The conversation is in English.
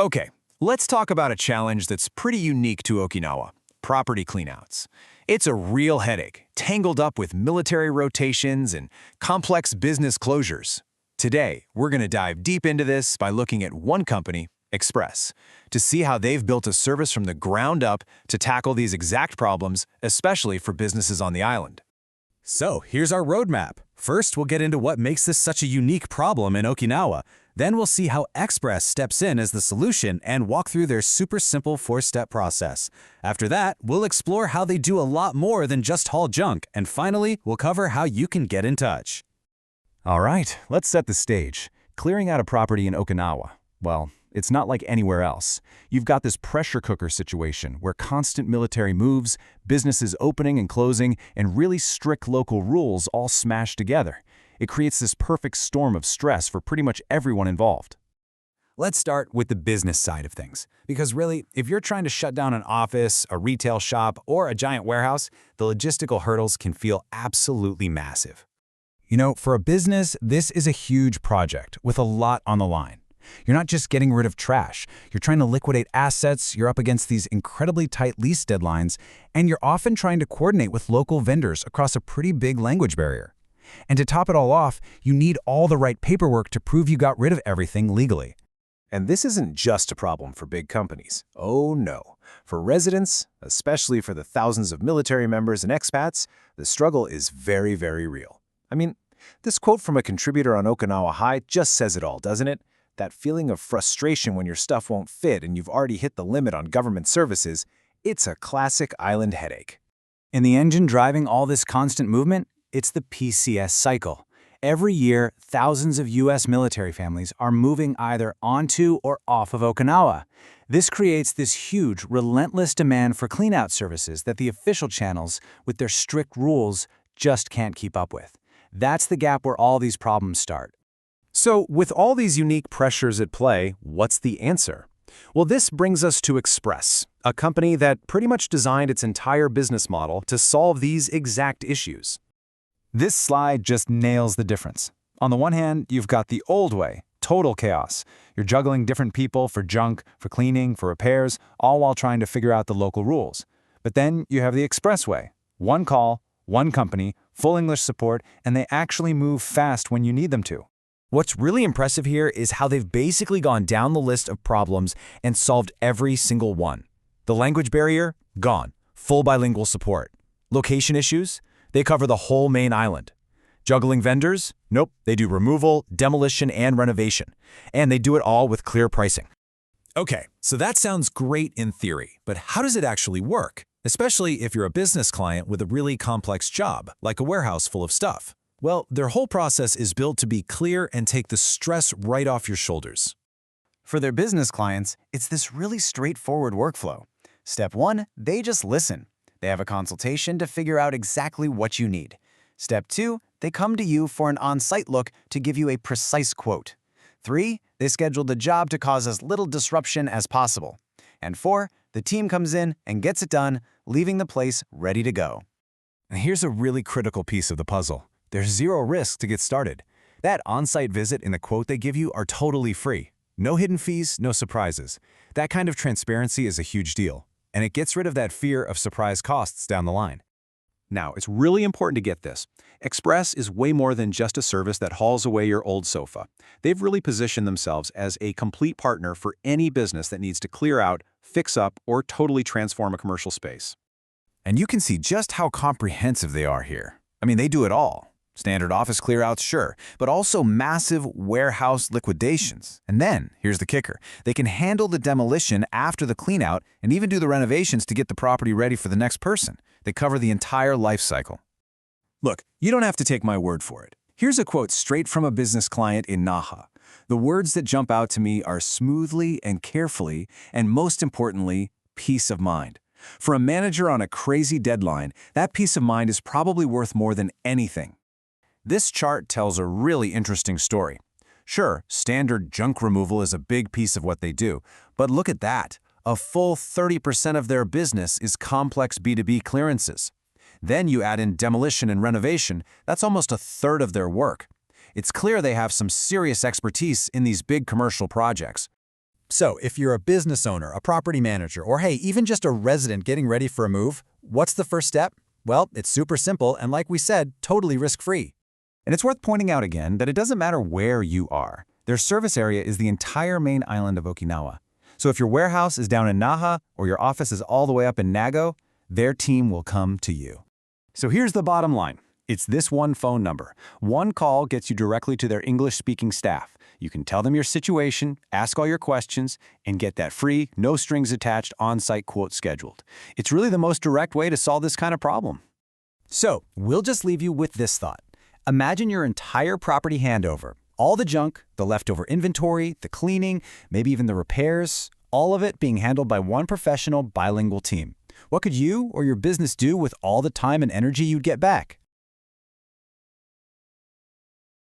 Okay, let's talk about a challenge that's pretty unique to Okinawa, property cleanouts. It's a real headache, tangled up with military rotations and complex business closures. Today, we're going to dive deep into this by looking at one company, Express, to see how they've built a service from the ground up to tackle these exact problems, especially for businesses on the island. So, here's our roadmap. First, we'll get into what makes this such a unique problem in Okinawa. Then we'll see how Express steps in as the solution and walk through their super simple 4-step process. After that, we'll explore how they do a lot more than just haul junk. And finally, we'll cover how you can get in touch. All right, let's set the stage. Clearing out a property in Okinawa. Well, it's not like anywhere else. You've got this pressure cooker situation where constant military moves, businesses opening and closing, and really strict local rules all smash together. It creates this perfect storm of stress for pretty much everyone involved. Let's start with the business side of things, because really, if you're trying to shut down an office, a retail shop, or a giant warehouse, the logistical hurdles can feel absolutely massive. You know, for a business, this is a huge project with a lot on the line. You're not just getting rid of trash, you're trying to liquidate assets, you're up against these incredibly tight lease deadlines, and you're often trying to coordinate with local vendors across a pretty big language barrier. And to top it all off, you need all the right paperwork to prove you got rid of everything legally. And this isn't just a problem for big companies. Oh no. For residents, especially for the thousands of military members and expats, the struggle is very, very real. I mean, this quote from a contributor on Okinawa High just says it all, doesn't it? That feeling of frustration when your stuff won't fit and you've already hit the limit on government services, it's a classic island headache. And the engine driving all this constant movement? It's the PCS cycle. Every year, thousands of U.S. military families are moving either onto or off of Okinawa. This creates this huge, relentless demand for cleanout services that the official channels, with their strict rules, just can't keep up with. That's the gap where all these problems start. So, with all these unique pressures at play, what's the answer? Well, this brings us to Express, a company that pretty much designed its entire business model to solve these exact issues. This slide just nails the difference. On the one hand, you've got the old way, total chaos. You're juggling different people for junk, for cleaning, for repairs, all while trying to figure out the local rules. But then you have the Express way. One call, one company, full English support, and they actually move fast when you need them to. What's really impressive here is how they've basically gone down the list of problems and solved every single one. The language barrier? Gone. Full bilingual support. Location issues? They cover the whole main island. Juggling vendors? Nope, they do removal, demolition, and renovation. And they do it all with clear pricing. Okay, so that sounds great in theory, but how does it actually work? Especially if you're a business client with a really complex job, like a warehouse full of stuff. Well, their whole process is built to be clear and take the stress right off your shoulders. For their business clients, it's this really straightforward workflow. Step 1, they just listen. They have a consultation to figure out exactly what you need. Step 2, they come to you for an on-site look to give you a precise quote. 3, they schedule the job to cause as little disruption as possible. And 4, the team comes in and gets it done, leaving the place ready to go. And here's a really critical piece of the puzzle. There's zero risk to get started. That on-site visit and the quote they give you are totally free. No hidden fees, no surprises. That kind of transparency is a huge deal, and it gets rid of that fear of surprise costs down the line. Now, it's really important to get this. Express is way more than just a service that hauls away your old sofa. They've really positioned themselves as a complete partner for any business that needs to clear out, fix up, or totally transform a commercial space. And you can see just how comprehensive they are here. I mean, they do it all. Standard office clearouts, sure, but also massive warehouse liquidations. And then, here's the kicker, they can handle the demolition after the cleanout and even do the renovations to get the property ready for the next person. They cover the entire life cycle. Look, you don't have to take my word for it. Here's a quote straight from a business client in Naha. The words that jump out to me are smoothly and carefully, and most importantly, peace of mind. For a manager on a crazy deadline, that peace of mind is probably worth more than anything. This chart tells a really interesting story. Sure, standard junk removal is a big piece of what they do, but look at that. A full 30% of their business is complex B2B clearances. Then you add in demolition and renovation, that's almost a third of their work. It's clear they have some serious expertise in these big commercial projects. So, if you're a business owner, a property manager, or hey, even just a resident getting ready for a move, what's the first step? Well, it's super simple and like we said, totally risk-free. And it's worth pointing out again that it doesn't matter where you are. Their service area is the entire main island of Okinawa. So if your warehouse is down in Naha or your office is all the way up in Nago, their team will come to you. So here's the bottom line. It's this one phone number. One call gets you directly to their English-speaking staff. You can tell them your situation, ask all your questions, and get that free, no-strings-attached on-site quote scheduled. It's really the most direct way to solve this kind of problem. So, we'll just leave you with this thought. Imagine your entire property handover. All the junk, the leftover inventory, the cleaning, maybe even the repairs, all of it being handled by one professional bilingual team. What could you or your business do with all the time and energy you'd get back?